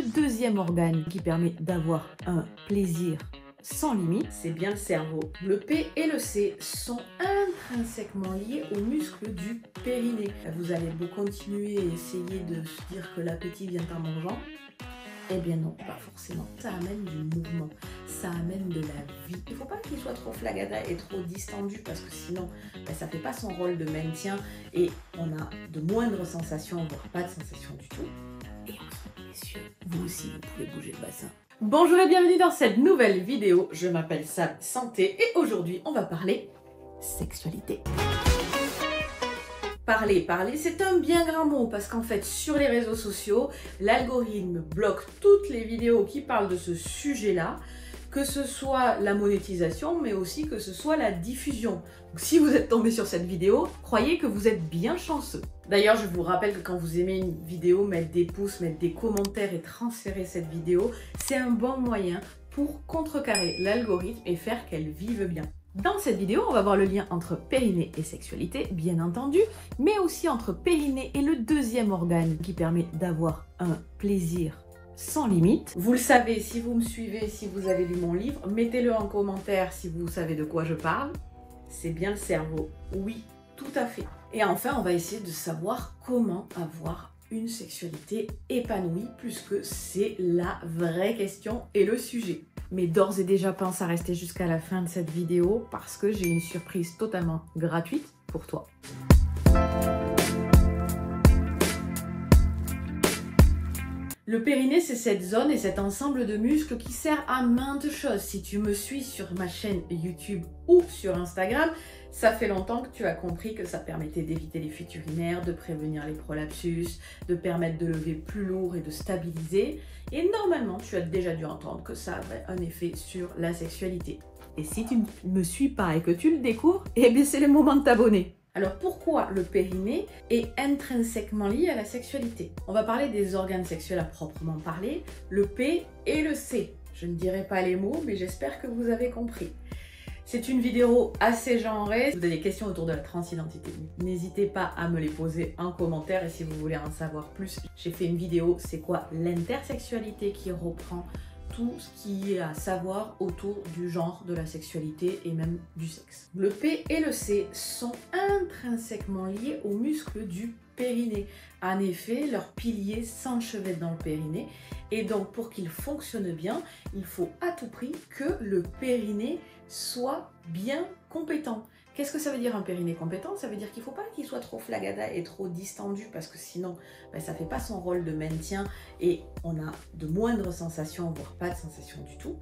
le deuxième organe qui permet d'avoir un plaisir sans limite, c'est bien le cerveau. Le P et le C sont intrinsèquement liés aux muscles du périnée. Vous allez beau continuer et essayer de se dire que l'appétit vient en mangeant. Eh bien non, pas forcément. Ça amène du mouvement, ça amène de la vie. Il ne faut pas qu'il soit trop flagada et trop distendu parce que sinon, ça ne fait pas son rôle de maintien et on a de moindres sensations, voire pas de sensations du tout. Et enfin, messieurs, vous aussi, vous pouvez bouger le bassin. Bonjour et bienvenue dans cette nouvelle vidéo. Je m'appelle Sam Santé et aujourd'hui, on va parler sexualité. Parler, c'est un bien grand mot parce qu'en fait, sur les réseaux sociaux, l'algorithme bloque toutes les vidéos qui parlent de ce sujet-là, que ce soit la monétisation, mais aussi que ce soit la diffusion. Donc, si vous êtes tombé sur cette vidéo, croyez que vous êtes bien chanceux. D'ailleurs, je vous rappelle que quand vous aimez une vidéo, mettre des pouces, mettre des commentaires et transférer cette vidéo, c'est un bon moyen pour contrecarrer l'algorithme et faire qu'elle vive bien. Dans cette vidéo, on va voir le lien entre périnée et sexualité, bien entendu, mais aussi entre périnée et le deuxième organe qui permet d'avoir un plaisir sans limite. Vous le savez, si vous me suivez, si vous avez lu mon livre, mettez-le en commentaire si vous savez de quoi je parle. C'est bien le cerveau. Oui, tout à fait. Et enfin, on va essayer de savoir comment avoir une sexualité épanouie, puisque c'est la vraie question et le sujet. Mais d'ores et déjà, pense à rester jusqu'à la fin de cette vidéo parce que j'ai une surprise totalement gratuite pour toi. Le périnée, c'est cette zone et cet ensemble de muscles qui sert à maintes choses. Si tu me suis sur ma chaîne YouTube ou sur Instagram, ça fait longtemps que tu as compris que ça permettait d'éviter les fuites urinaires, de prévenir les prolapsus, de permettre de lever plus lourd et de stabiliser. Et normalement, tu as déjà dû entendre que ça avait un effet sur la sexualité. Et si tu ne me suis pas et que tu le découvres, eh bien c'est le moment de t'abonner. Alors pourquoi le périnée est intrinsèquement lié à la sexualité? On va parler des organes sexuels à proprement parler, le P et le C. Je ne dirai pas les mots, mais j'espère que vous avez compris. C'est une vidéo assez genrée. Si vous avez des questions autour de la transidentité, n'hésitez pas à me les poser en commentaire. Et si vous voulez en savoir plus, j'ai fait une vidéo, c'est quoi l'intersexualité, qui reprend tout ce qui est à savoir autour du genre, de la sexualité et même du sexe. Le P et le C sont intrinsèquement liés aux muscles du périnée. En effet, leurs piliers s'enchevêtrent dans le périnée et donc pour qu'il fonctionne bien, il faut à tout prix que le périnée soit bien compétent. Qu'est-ce que ça veut dire un périnée compétent? Ça veut dire qu'il ne faut pas qu'il soit trop flagada et trop distendu parce que sinon ça ne fait pas son rôle de maintien et on a de moindres sensations, voire pas de sensations du tout.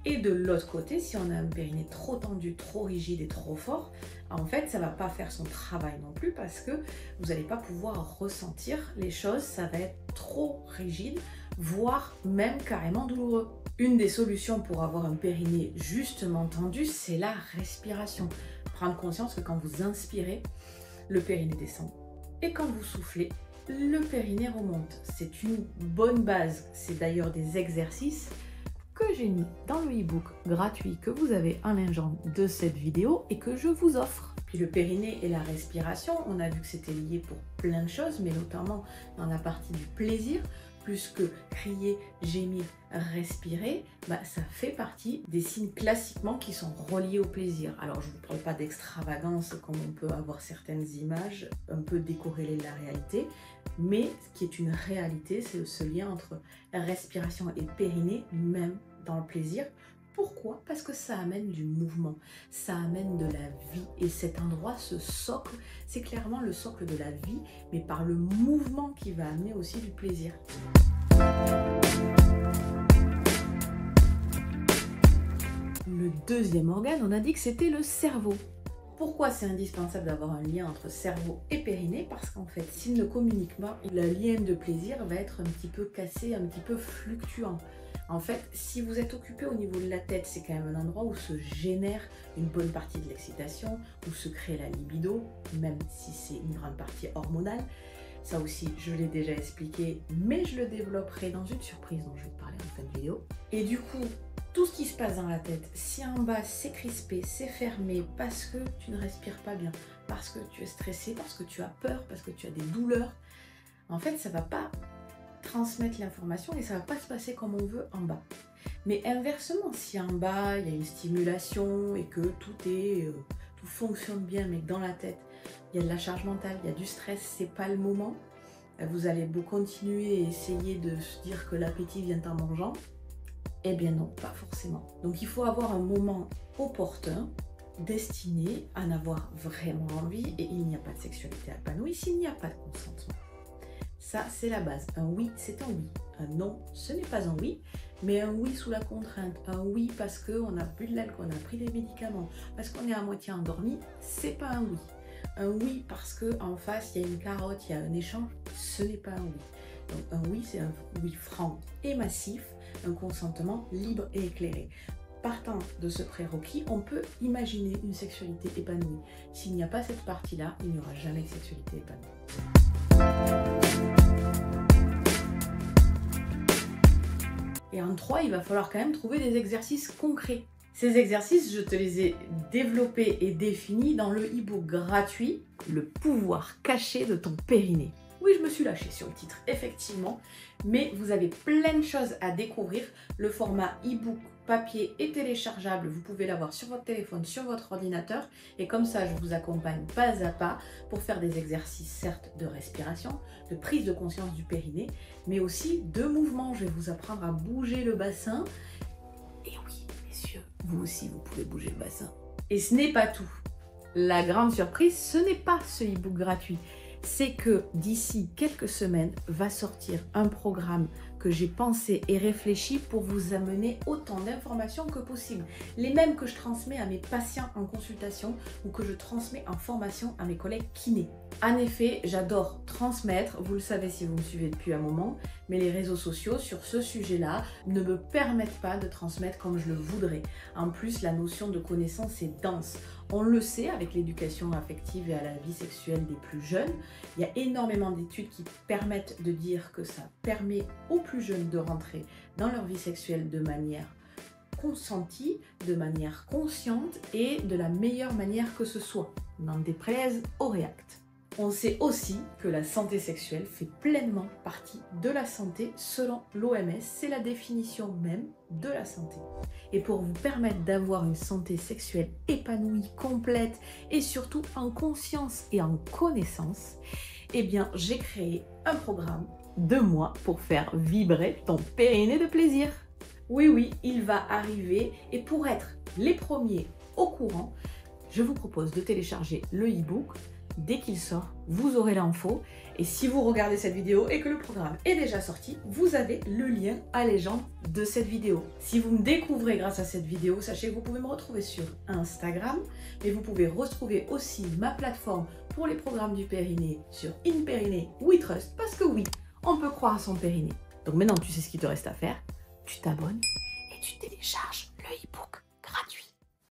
Et de l'autre côté, si on a un périnée trop tendu, trop rigide et trop fort, en fait ça ne va pas faire son travail non plus parce que vous n'allez pas pouvoir ressentir les choses, ça va être trop rigide, voire même carrément douloureux. Une des solutions pour avoir un périnée justement tendu, c'est la respiration. Prendre conscience que quand vous inspirez, le périnée descend. Et quand vous soufflez, le périnée remonte. C'est une bonne base. C'est d'ailleurs des exercices que j'ai mis dans le e-book gratuit que vous avez en légende de cette vidéo et que je vous offre. Puis le périnée et la respiration, on a vu que c'était lié pour plein de choses, mais notamment dans la partie du plaisir. Plus que crier, gémir, respirer, ça fait partie des signes classiquement qui sont reliés au plaisir. Alors je ne vous parle pas d'extravagance comme on peut avoir certaines images un peu décorrélées de la réalité, mais ce qui est une réalité, c'est ce lien entre respiration et périnée, même dans le plaisir. Pourquoi? Parce que ça amène du mouvement, ça amène de la vie. Et cet endroit, ce socle, c'est clairement le socle de la vie, mais par le mouvement qui va amener aussi du plaisir. Le deuxième organe, on a dit que c'était le cerveau. Pourquoi c'est indispensable d'avoir un lien entre cerveau et périnée? Parce qu'en fait, s'ils ne communiquent pas, le lien de plaisir va être un petit peu cassé, un petit peu fluctuant. En fait, si vous êtes occupé au niveau de la tête, c'est quand même un endroit où se génère une bonne partie de l'excitation, où se crée la libido, même si c'est une grande partie hormonale. Ça aussi, je l'ai déjà expliqué, mais je le développerai dans une surprise dont je vais te parler en fin de vidéo. Et du coup, tout ce qui se passe dans la tête, si en bas c'est crispé, c'est fermé, parce que tu ne respires pas bien, parce que tu es stressé, parce que tu as peur, parce que tu as des douleurs, en fait, ça ne va pas transmettre l'information et ça ne va pas se passer comme on veut en bas. Mais inversement, si en bas, il y a une stimulation et que tout fonctionne bien, mais que dans la tête, il y a de la charge mentale, il y a du stress, c'est pas le moment, vous allez beau continuer et essayer de se dire que l'appétit vient en mangeant, eh bien non, pas forcément. Donc il faut avoir un moment opportun, destiné à en avoir vraiment envie, et il n'y a pas de sexualité épanouie s'il n'y a pas de consentement. Ça, c'est la base. Un oui, c'est un oui. Un non, ce n'est pas un oui, mais un oui sous la contrainte. Un oui parce qu'on a bu de l'alcool, on a pris des médicaments, parce qu'on est à moitié endormi, c'est pas un oui. Un oui parce qu'en face, il y a une carotte, il y a un échange, ce n'est pas un oui. Donc un oui, c'est un oui franc et massif, un consentement libre et éclairé. Partant de ce prérequis, on peut imaginer une sexualité épanouie. S'il n'y a pas cette partie-là, il n'y aura jamais de sexualité épanouie. Et en 3, il va falloir quand même trouver des exercices concrets. Ces exercices, je te les ai développés et définis dans le e-book gratuit « Le pouvoir caché de ton périnée ». Oui, je me suis lâchée sur le titre, effectivement, mais vous avez plein de choses à découvrir. Le format e-book, papier et téléchargeable, vous pouvez l'avoir sur votre téléphone, sur votre ordinateur. Et comme ça, je vous accompagne pas à pas pour faire des exercices, certes, de respiration, de prise de conscience du périnée, mais aussi de mouvement. Je vais vous apprendre à bouger le bassin. Et oui, messieurs, vous aussi, vous pouvez bouger le bassin. Et ce n'est pas tout. La grande surprise, ce n'est pas ce e-book gratuit. C'est que d'ici quelques semaines va sortir un programme que j'ai pensé et réfléchi pour vous amener autant d'informations que possible. Les mêmes que je transmets à mes patients en consultation ou que je transmets en formation à mes collègues kinés. En effet, j'adore transmettre, vous le savez si vous me suivez depuis un moment, mais les réseaux sociaux sur ce sujet-là ne me permettent pas de transmettre comme je le voudrais. En plus, la notion de connaissance est dense. On le sait avec l'éducation affective et à la vie sexuelle des plus jeunes, il y a énormément d'études qui permettent de dire que ça permet aux plus jeunes de rentrer dans leur vie sexuelle de manière consentie, de manière consciente et de la meilleure manière que ce soit, n'en déplaise au réact. On sait aussi que la santé sexuelle fait pleinement partie de la santé selon l'OMS, c'est la définition même de la santé. Et pour vous permettre d'avoir une santé sexuelle épanouie, complète et surtout en conscience et en connaissance, eh bien j'ai créé un programme de mois pour faire vibrer ton périnée de plaisir. Oui, il va arriver et pour être les premiers au courant, je vous propose de télécharger le e-book. Dès qu'il sort, vous aurez l'info. Et si vous regardez cette vidéo et que le programme est déjà sorti, vous avez le lien allégeant de cette vidéo. Si vous me découvrez grâce à cette vidéo, sachez que vous pouvez me retrouver sur Instagram, mais vous pouvez retrouver aussi ma plateforme pour les programmes du périnée sur In Périnée We Trust, parce que oui, on peut croire à son périnée. Donc maintenant, tu sais ce qu'il te reste à faire, tu t'abonnes et tu télécharges le e-book.